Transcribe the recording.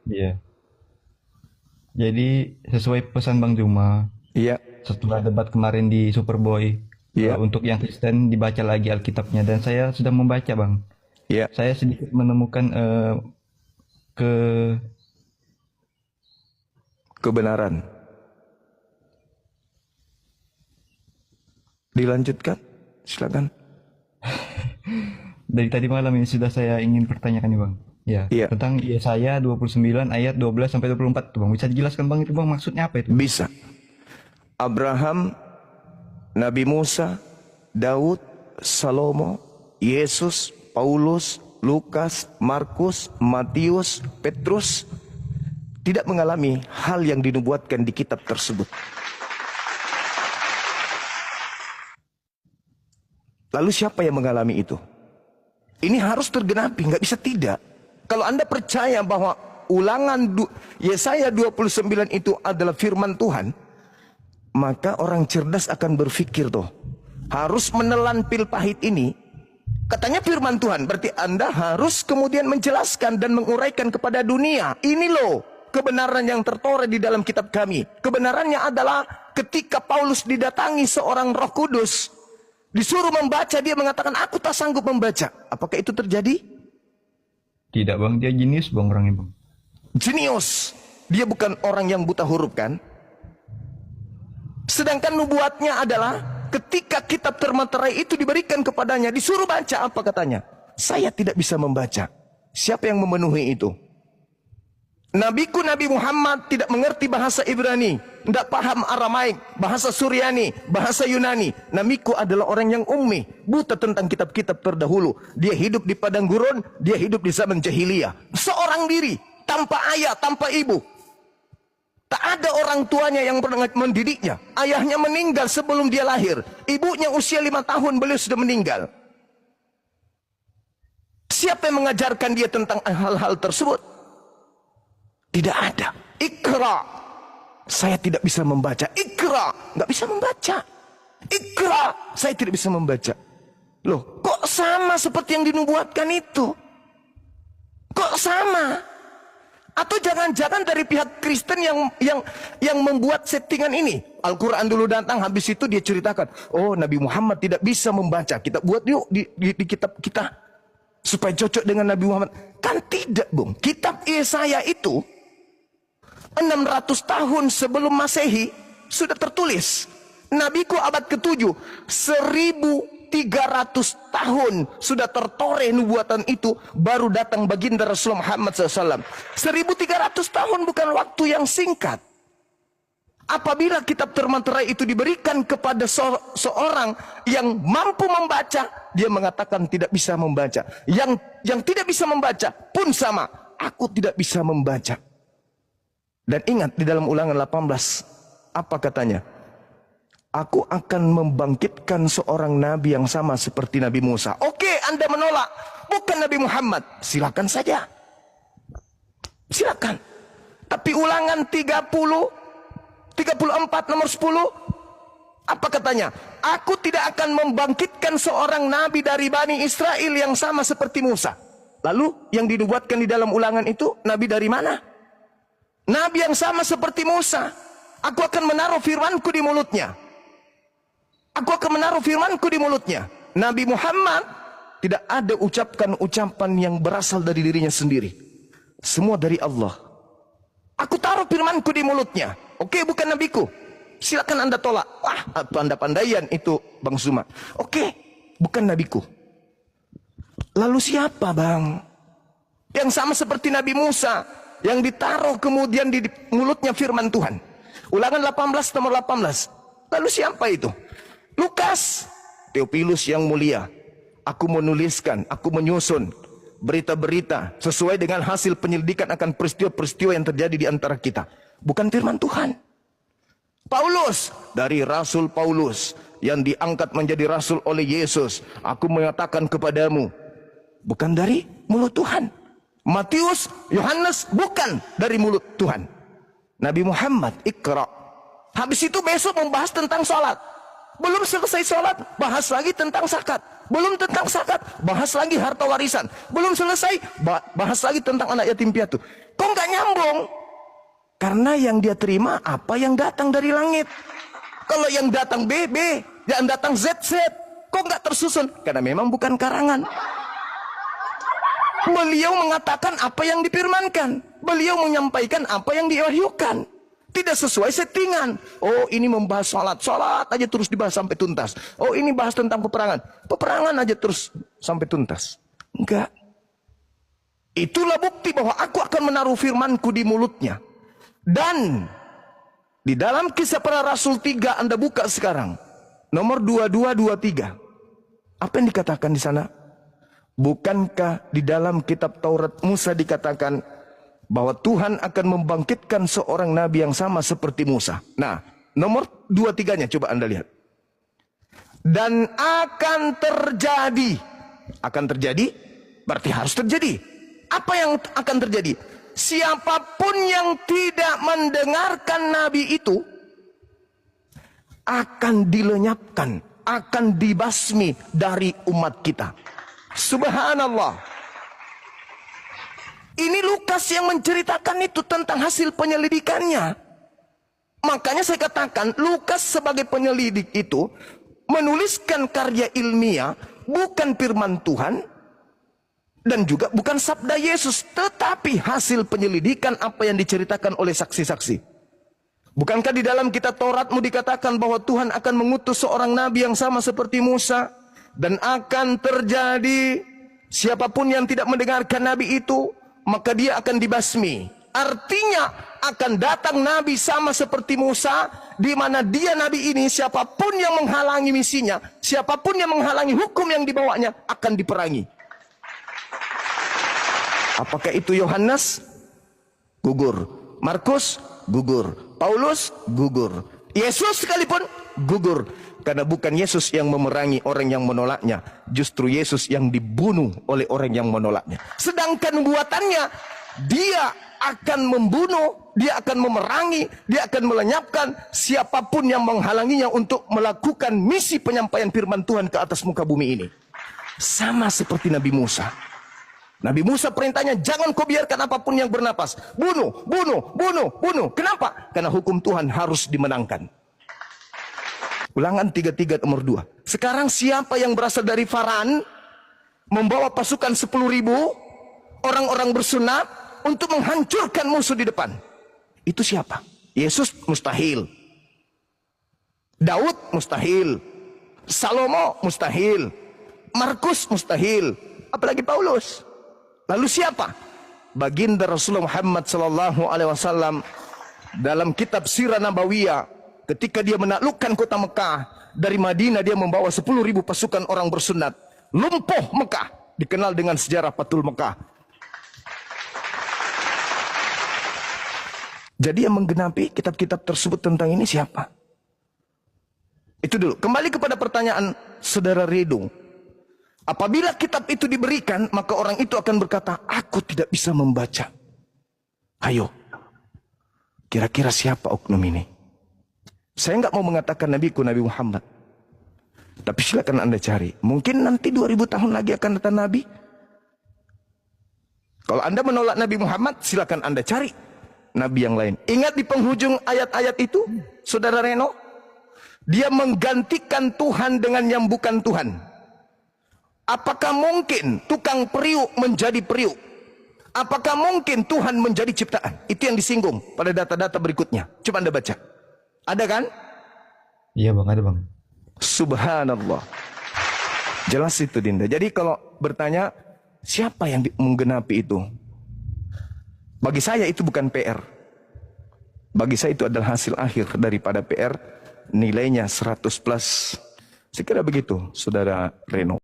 Iya. Jadi sesuai pesan Bang Juma, Iya, setelah debat kemarin di Superboy, iya, untuk yang Kristen dibaca lagi Alkitabnya dan saya sudah membaca Bang. iya. Saya sedikit menemukan ke Kebenaran. Dilanjutkan, silakan. dari tadi malam ini sudah saya ingin pertanyakan nih Bang. Ya, Iya, tentang Yesaya 29 ayat 12 sampai 24 tuh Bang. Bisa dijelaskan Bang itu Bang maksudnya apa itu? bisa. Abraham, Nabi Musa, Daud, Salomo, Yesus, Paulus, Lukas, Markus, Matius, Petrus tidak mengalami hal yang dinubuatkan di kitab tersebut. Lalu siapa yang mengalami itu? Ini harus tergenapi, nggak bisa tidak. Kalau Anda percaya bahwa Yesaya 29 itu adalah firman Tuhan, maka orang cerdas akan berpikir tuh, harus menelan pil pahit ini. Katanya firman Tuhan, berarti Anda harus kemudian menjelaskan dan menguraikan kepada dunia. Ini loh kebenaran yang tertera di dalam kitab kami. Kebenarannya adalah ketika Paulus didatangi seorang Roh Kudus, disuruh membaca, dia mengatakan, aku tak sanggup membaca. Apakah itu terjadi? Tidak Bang, dia jenius Bang orangnya Bang. Jenius. Dia bukan orang yang buta huruf kan? Sedangkan nubuatnya adalah ketika kitab termaterai itu diberikan kepadanya, disuruh baca, apa katanya? Saya tidak bisa membaca. Siapa yang memenuhi itu? Nabiku Nabi Muhammad tidak mengerti bahasa Ibrani, tidak paham Aramaik, bahasa Suryani, bahasa Yunani. Nabiku adalah orang yang ummi, buta tentang kitab-kitab terdahulu. Dia hidup di padang gurun, dia hidup di zaman jahiliyah. Seorang diri, tanpa ayah, tanpa ibu. Tak ada orang tuanya yang pernah mendidiknya. Ayahnya meninggal sebelum dia lahir. Ibunya usia 5 tahun, beliau sudah meninggal. Siapa yang mengajarkan dia tentang hal-hal tersebut? Tidak ada. Ikra. Saya tidak bisa membaca. Ikra. Nggak bisa membaca. Ikra. Saya tidak bisa membaca. Loh, kok sama seperti yang dinubuatkan itu? Kok sama? Atau jangan-jangan dari pihak Kristen yang membuat settingan ini? Al-Quran dulu datang, habis itu dia ceritakan, oh Nabi Muhammad tidak bisa membaca, kita buat yuk di kitab kita supaya cocok dengan Nabi Muhammad. Kan tidak, Bung. Kitab Yesaya itu 600 tahun sebelum Masehi sudah tertulis. Nabiku abad ke-7, 1300 tahun sudah tertoreh nubuatan itu, baru datang baginda Rasulullah Muhammad SAW. 1300 tahun bukan waktu yang singkat. Apabila kitab termaterai itu diberikan kepada seorang yang mampu membaca, dia mengatakan tidak bisa membaca. Yang tidak bisa membaca pun sama, aku tidak bisa membaca. Dan ingat di dalam Ulangan 18, apa katanya? Aku akan membangkitkan seorang nabi yang sama seperti Nabi Musa. Oke, Anda menolak, bukan Nabi Muhammad. Silakan saja. Silakan. Tapi Ulangan 34 nomor 10, apa katanya? Aku tidak akan membangkitkan seorang nabi dari Bani Israel yang sama seperti Musa. Lalu yang dinubuatkan di dalam Ulangan itu nabi dari mana? Nabi yang sama seperti Musa. Aku akan menaruh firmanku di mulutnya. Aku akan menaruh firmanku di mulutnya. Nabi Muhammad tidak ada ucapkan ucapan yang berasal dari dirinya sendiri. Semua dari Allah. Aku taruh firmanku di mulutnya. Oke, bukan nabiku. Silakan Anda tolak. Wah, pandai-pandaian itu Bang Zuma. Oke, bukan nabiku. Lalu siapa, Bang? Yang sama seperti Nabi Musa, yang ditaruh kemudian di mulutnya firman Tuhan. Ulangan 18 nomor 18. Lalu siapa itu? Lukas, Theophilus yang mulia. Aku menuliskan, aku menyusun berita-berita sesuai dengan hasil penyelidikan akan peristiwa-peristiwa yang terjadi di antara kita. Bukan firman Tuhan. Paulus, dari Rasul Paulus yang diangkat menjadi Rasul oleh Yesus. Aku mengatakan kepadamu, bukan dari mulut Tuhan. Matius, Yohanes, bukan dari mulut Tuhan. Nabi Muhammad, Iqra. Habis itu besok membahas tentang sholat. Belum selesai sholat, bahas lagi tentang zakat. Belum tentang zakat, bahas lagi harta warisan. Belum selesai, bahas lagi tentang anak yatim piatu. Kok nggak nyambung? sombong. Karena yang dia terima apa yang datang dari langit. Kalau yang datang BB, yang datang ZZ, kok nggak tersusun? Karena memang bukan karangan. Beliau mengatakan apa yang difirmankan. Beliau menyampaikan apa yang diwahyukan. Tidak sesuai settingan. Oh, ini membahas salat. Salat aja terus dibahas sampai tuntas. Oh, ini bahas tentang peperangan. Peperangan aja terus sampai tuntas. Enggak. Itulah bukti bahwa aku akan menaruh firmanku di mulutnya. Dan di dalam Kisah Para Rasul 3, Anda buka sekarang. Nomor 2223. Apa yang dikatakan di sana? Bukankah di dalam kitab Taurat Musa dikatakan bahwa Tuhan akan membangkitkan seorang nabi yang sama seperti Musa? Nah, nomor 23-nya coba Anda lihat. Dan akan terjadi. Akan terjadi, berarti harus terjadi. Apa yang akan terjadi? Siapapun yang tidak mendengarkan nabi itu akan dilenyapkan, akan dibasmi dari umat kita. Subhanallah. Ini Lukas yang menceritakan itu tentang hasil penyelidikannya. Makanya saya katakan Lukas sebagai penyelidik itu menuliskan karya ilmiah, bukan firman Tuhan dan juga bukan sabda Yesus, tetapi hasil penyelidikan apa yang diceritakan oleh saksi-saksi. Bukankah di dalam kitab Tauratmu dikatakan bahwa Tuhan akan mengutus seorang nabi yang sama seperti Musa, dan akan terjadi siapapun yang tidak mendengarkan nabi itu, maka dia akan dibasmi. Artinya akan datang nabi sama seperti Musa, di mana dia nabi ini siapapun yang menghalangi misinya, siapapun yang menghalangi hukum yang dibawanya akan diperangi. Apakah itu Yohanes? Gugur. Markus? Gugur. Paulus? Gugur. Yesus sekalipun? Gugur. Karena bukan Yesus yang memerangi orang yang menolaknya, justru Yesus yang dibunuh oleh orang yang menolaknya. Sedangkan buatannya, dia akan membunuh, dia akan memerangi, dia akan melenyapkan siapapun yang menghalanginya untuk melakukan misi penyampaian firman Tuhan ke atas muka bumi ini. Sama seperti Nabi Musa. Nabi Musa perintahnya, jangan kau biarkan apapun yang bernapas. Bunuh, bunuh, bunuh, bunuh. Kenapa? Karena hukum Tuhan harus dimenangkan. Ulangan 33 nomor 2. Sekarang siapa yang berasal dari Faran, membawa pasukan 10.000 orang-orang bersunat untuk menghancurkan musuh di depan? Itu siapa? Yesus mustahil. Daud mustahil. Salomo mustahil. Markus mustahil. Apalagi Paulus. Lalu siapa? Baginda Rasulullah Muhammad SAW dalam kitab Sirah Nabawiyah, ketika dia menaklukkan kota Mekah, dari Madinah dia membawa 10.000 pasukan orang bersunat. Lumpuh Mekah, dikenal dengan sejarah Fathul Mekah. Jadi yang menggenapi kitab-kitab tersebut tentang ini siapa? Itu dulu. Kembali kepada pertanyaan Saudara Redo. Apabila kitab itu diberikan, maka orang itu akan berkata, aku tidak bisa membaca. Ayo, kira-kira siapa oknum ini? Saya nggak mau mengatakan nabiku Nabi Muhammad. Tapi silakan Anda cari. Mungkin nanti 2000 tahun lagi akan datang Nabi. Kalau Anda menolak Nabi Muhammad, silakan Anda cari Nabi yang lain. Ingat di penghujung ayat-ayat itu, Saudara Reno, dia menggantikan Tuhan dengan yang bukan Tuhan. Apakah mungkin tukang periuk menjadi periuk? Apakah mungkin Tuhan menjadi ciptaan? Itu yang disinggung pada data-data berikutnya. Coba Anda baca. Ada kan? Iya bang, ada bang. Subhanallah. Jelas itu Dinda. Jadi kalau bertanya, siapa yang menggenapi itu? Bagi saya itu bukan PR. Bagi saya itu adalah hasil akhir daripada PR. Nilainya 100+. Saya kira begitu, Saudara Reno.